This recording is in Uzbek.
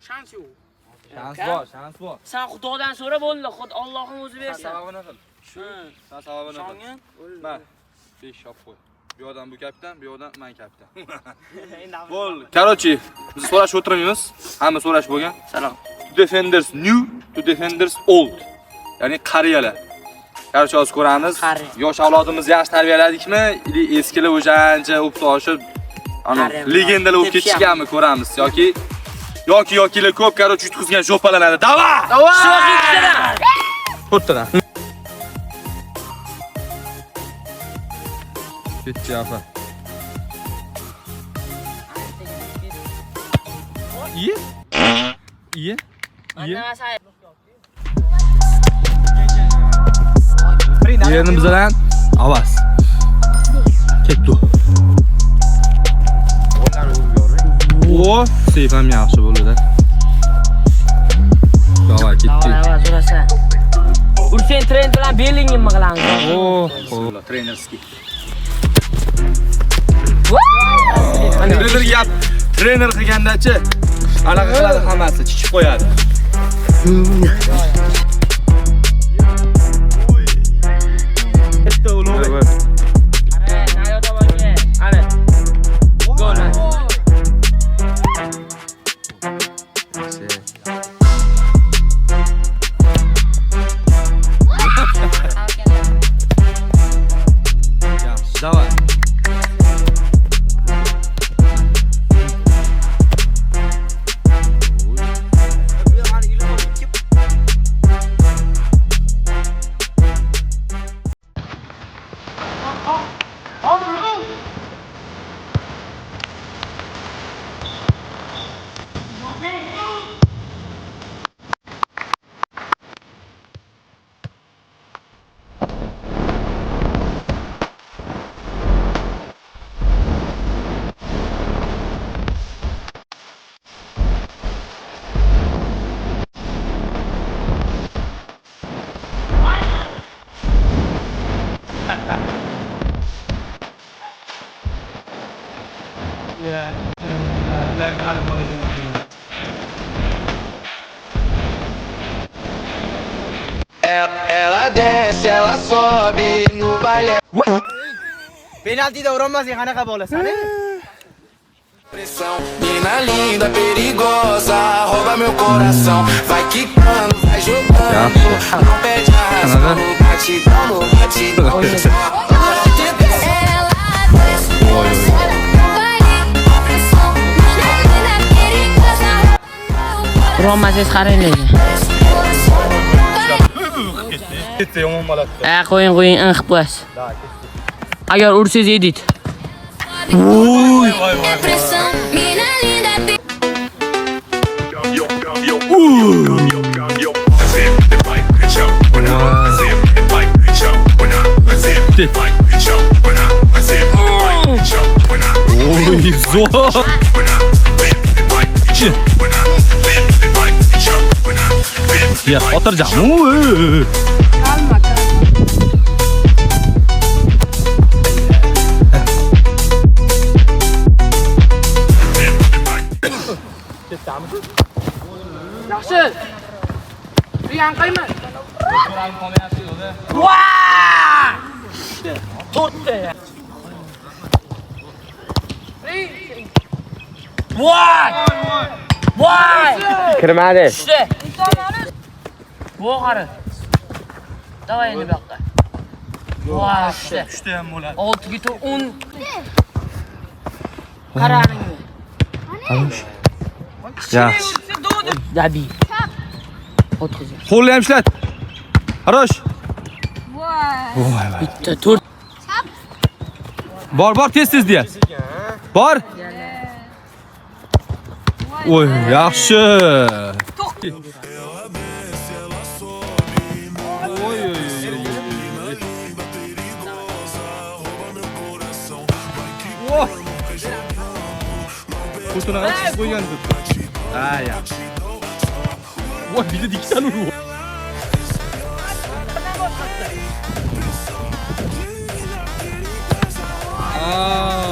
Shans yo'q. Shans bor. Sen Xudodan so'ra bo'ldi, Xud Allohning o'zi bersin. Sababini qil. Sen sababini qil. Shongan? Mana 5 shop qo'y. Bu yoqdan bu kapitan, bu yoqdan men kapitan. Bo'ldi. Короче, biz so'rashib o'tiramiz. Hamma so'rash bo'lgan. Salom. Defenders new to defenders old. Ya'ni qariyalar. Короче, hozir ko'ramiz. Yosh avlodimizni yaxshi tarbiyaladikmi? Eskilar o'shancha o'ptoshib ana legendalar bo'lib ketishganmi ko'ramiz yokilar ko'p короче yutqizgan jo'palanadi. Davay! To'rttadan. Ketdi afa. Iye? Yerini bizadan avaz. Ketdi. O, seyf ham yaxshi bo'ldi-da. Davay ketdi. Davay, zo'rasa. Urfen trend bilan Bellinghamni qilamiz. O, trenerskiy. Trener qilganda-chi, anaqa qiladi hammasi, chichib qo'yadi. Bitta ulug'. Давай. Ela desce, ela sobe no baile. Penaltida uranmasang qanaqa bo'lasan? Pressão, mina linda, perigosa, rouba meu coração. Vai quicando, vai jogando, não perde a razão. No batidão, no batidão. Urolmasangiz qaranglar. Ketdi, yomon bo'ladida. Qo'ying, aniq qo'yasiz. Agar ursangiz edit. Voy. Oy, zo'r. Ya, xotirjam. Yaxshi. Yanqaymi? To'rtta. Voy! Kirmadi. Bu qara. Davay endi bu yoqqa. Voy, Tushdi ham bo'ladi. 6 ga 10. Qarang. Yaxshi. Dabi. O'tkazing. Qo'lni ham ishlat. Xarosh. Voy. Bitta 4. Bor, tez deyapsiz. Bor. Oy, yaxshi. Kutuna açıp koygandı. Ha ya. Vay bir de dikten uru. Aa.